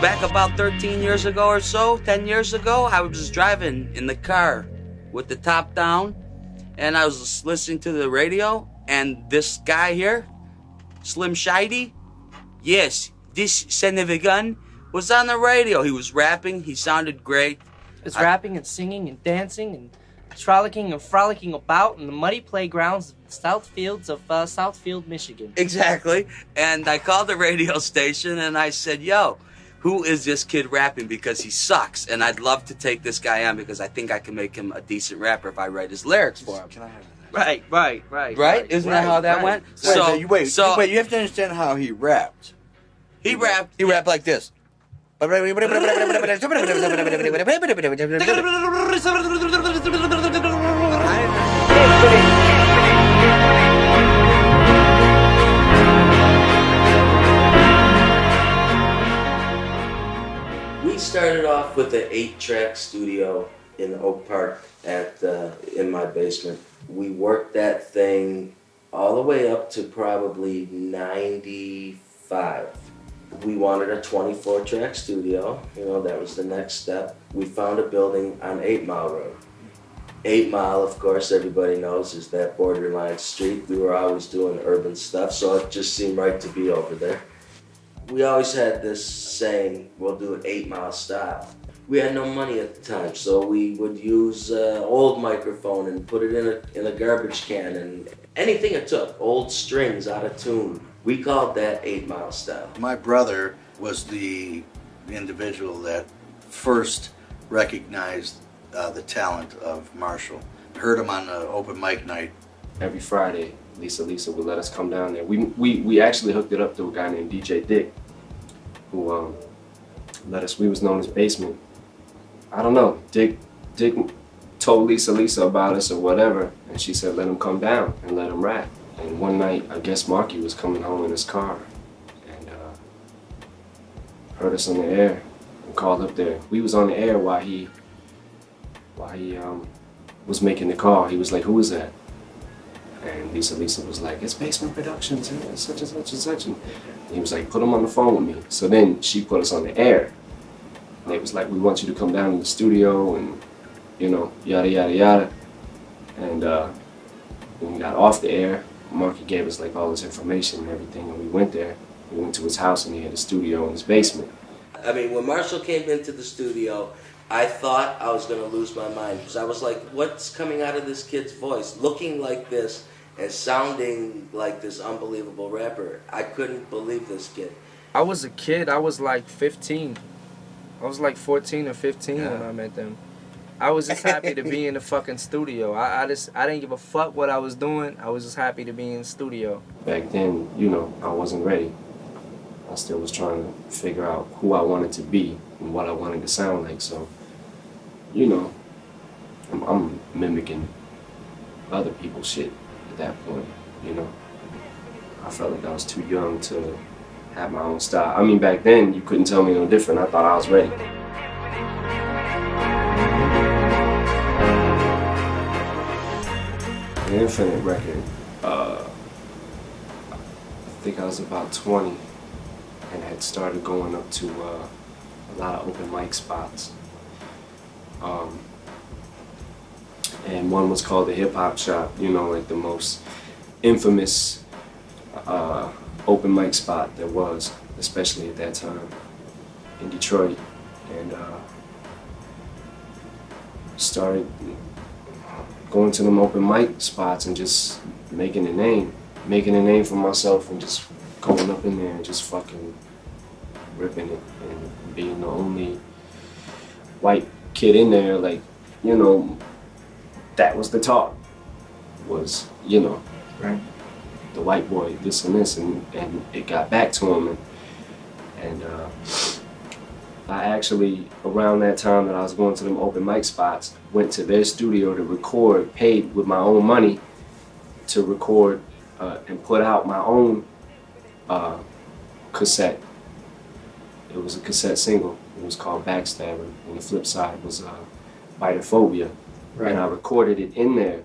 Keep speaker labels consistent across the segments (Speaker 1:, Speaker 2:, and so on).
Speaker 1: Back about 13 years ago or so, 10 years ago, I was driving in the car with the top down, and I was listening to the radio, and this guy here, Slim Shady, yes, this son of a gun, was on the radio. He was rapping, he sounded great.
Speaker 2: It's rapping and singing and dancing and frolicking and frolicking about in the muddy playgrounds of Southfields of Southfield, Michigan.
Speaker 1: Exactly. And I called the radio station and I said, yo, who is this kid rapping? Because he sucks. And I'd love to take this guy on because I think I can make him a decent rapper if I write his lyrics for him.
Speaker 3: Can I have that?
Speaker 1: Right? Isn't that how that went?
Speaker 3: Wait, you have to understand how he rapped.
Speaker 1: He rapped.
Speaker 3: He rapped like this.
Speaker 1: We started off with an 8-track studio in Oak Park in my basement. We worked that thing all the way up to probably 95. We wanted a 24-track studio. You know, that was the next step. We found a building on 8 Mile Road. 8 Mile, of course, everybody knows, is that borderline street. We were always doing urban stuff, so it just seemed right to be over there. We always had this saying, we'll do an 8 Mile style. We had no money at the time, so we would use old microphone and put it in a garbage can and anything it took, old strings out of tune. We called that 8 Mile style.
Speaker 3: My brother was the individual that first recognized the talent of Marshall. Heard him on the open mic night.
Speaker 4: Every Friday, Lisa would let us come down there. We actually hooked it up to a guy named DJ Dick, who let us. We was known as Basement. I don't know. Dick told Lisa about us or whatever, and she said let him come down and let him rap. And one night, I guess Marky was coming home in his car and heard us on the air and called up there. We was on the air while he was making the call. He was like, "Who is that?" And Lisa was like, "It's Basement Productions, and such and such and such." And he was like, "Put him on the phone with me." So then she put us on the air. And they was like, "We want you to come down to the studio and, you know, yada, yada, yada." And when we got off the air, Marky gave us like all his information and everything, and we went there. We went to his house and he had a studio in his basement.
Speaker 1: I mean, when Marshall came into the studio, I thought I was going to lose my mind because I was like, what's coming out of this kid's voice? Looking like this and sounding like this unbelievable rapper. I couldn't believe this kid.
Speaker 5: I was a kid. I was like 15. I was like 14 or 15 when I met them. I was just happy to be in the fucking studio. I didn't give a fuck what I was doing. I was just happy to be in the studio.
Speaker 4: Back then, you know, I wasn't ready. I still was trying to figure out who I wanted to be and what I wanted to sound like. So, you know, I'm mimicking other people's shit at that point, you know. I felt like I was too young to have my own style. I mean, back then, you couldn't tell me no different. I thought I was ready. The Infinite record, I think I was about 20 and had started going up to a lot of open mic spots. And one was called the Hip Hop Shop, you know, like the most infamous open mic spot there was, especially at that time in Detroit. And started going to them open mic spots and just making a name for myself and just going up in there and just fucking ripping it and being the only white kid in there. Like, you know, that was the talk, was, you know,
Speaker 5: Right.
Speaker 4: the white boy, this and this, and it got back to him. And I actually, around that time that I was going to them open mic spots, went to their studio to record, paid with my own money to record and put out my own cassette. It was a cassette single. It was called Backstabber, and the flip side was Bitophobia. Right. And I recorded it in there,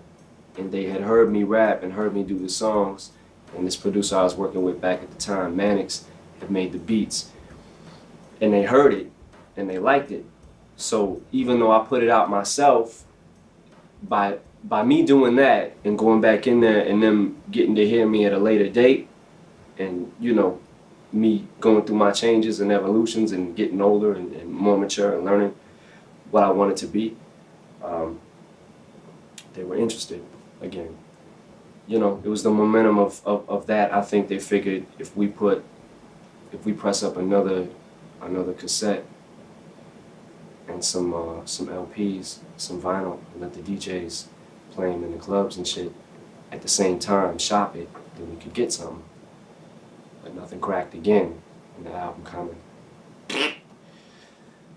Speaker 4: and they had heard me rap and heard me do the songs, and this producer I was working with back at the time, Mannix, had made the beats. and they heard it and they liked it. So even though I put it out myself, by me doing that and going back in there and them getting to hear me at a later date, and you know, me going through my changes and evolutions and getting older and more mature and learning what I wanted to be, they were interested again. You know, it was the momentum of that. I think they figured if we press up another cassette and some LPs, some vinyl, and let the DJs play them in the clubs and shit at the same time, shop it, then we could get something. But nothing cracked again, and the album kind of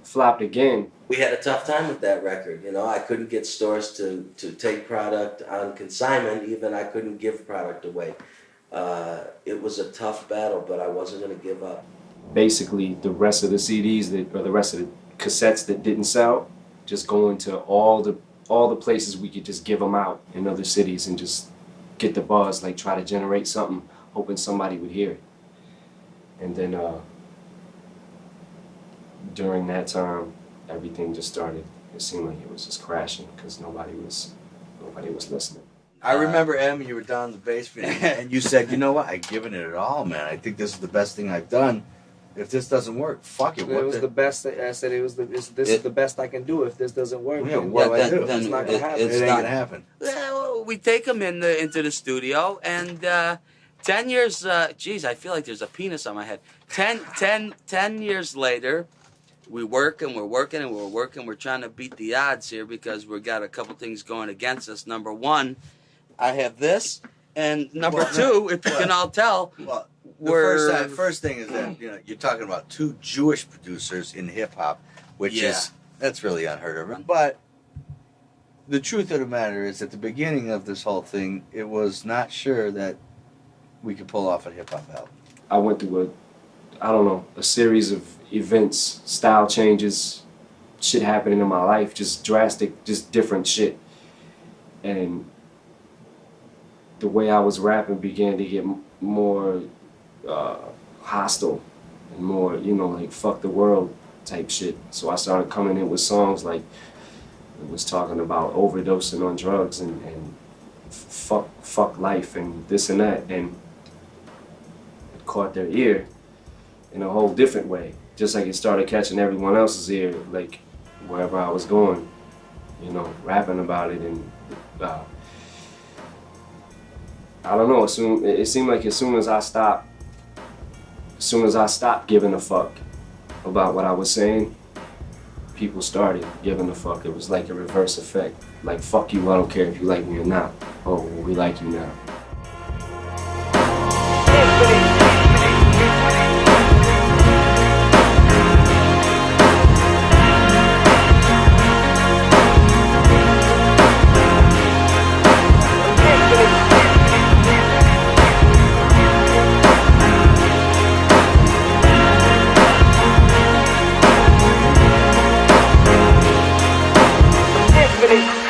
Speaker 4: flopped again.
Speaker 1: We had a tough time with that record. You know, I couldn't get stores to take product on consignment. Even I couldn't give product away. It was a tough battle, but I wasn't going to give up.
Speaker 4: Basically, the rest of the CDs or the rest of the cassettes that didn't sell, just going to all the places we could just give them out in other cities and just get the buzz, like try to generate something, hoping somebody would hear it. And then during that time, everything just started. It seemed like it was just crashing because nobody was listening.
Speaker 3: I remember, Em, you were down in the basement and you said, you know what, I've given it all, man. I think this is the best thing I've done. If this doesn't work, fuck it.
Speaker 5: It was the best. I said this is the best I can do. If this doesn't work,
Speaker 3: Yeah,
Speaker 5: then
Speaker 3: what do I
Speaker 5: then
Speaker 3: do?
Speaker 5: it's not gonna happen.
Speaker 3: It ain't gonna happen.
Speaker 6: Well, we take them into the studio, and 10 years, geez, I feel like there's a penis on my head. 10 years later, we work and we're working and we're working. We're trying to beat the odds here because we've got a couple things going against us. Number one, I have this, and number two, if you can all tell,
Speaker 3: Well, the first thing is that you're talking about two Jewish producers in hip hop, which that's really unheard of. But the truth of the matter is, at the beginning of this whole thing, it was not sure that we could pull off a hip hop album.
Speaker 4: I went through a series of events, style changes, shit happening in my life, just drastic, just different shit. And the way I was rapping began to get more hostile and more, like fuck the world type shit. So I started coming in with songs like it was talking about overdosing on drugs and fuck life and this and that, and it caught their ear in a whole different way, just like it started catching everyone else's ear, like wherever I was going, rapping about it. And I don't know, it seemed like as soon as I stopped giving a fuck about what I was saying, people started giving a fuck. It was like a reverse effect. Like, fuck you, I don't care if you like me or not. Oh, well, we like you now.
Speaker 7: Infinity.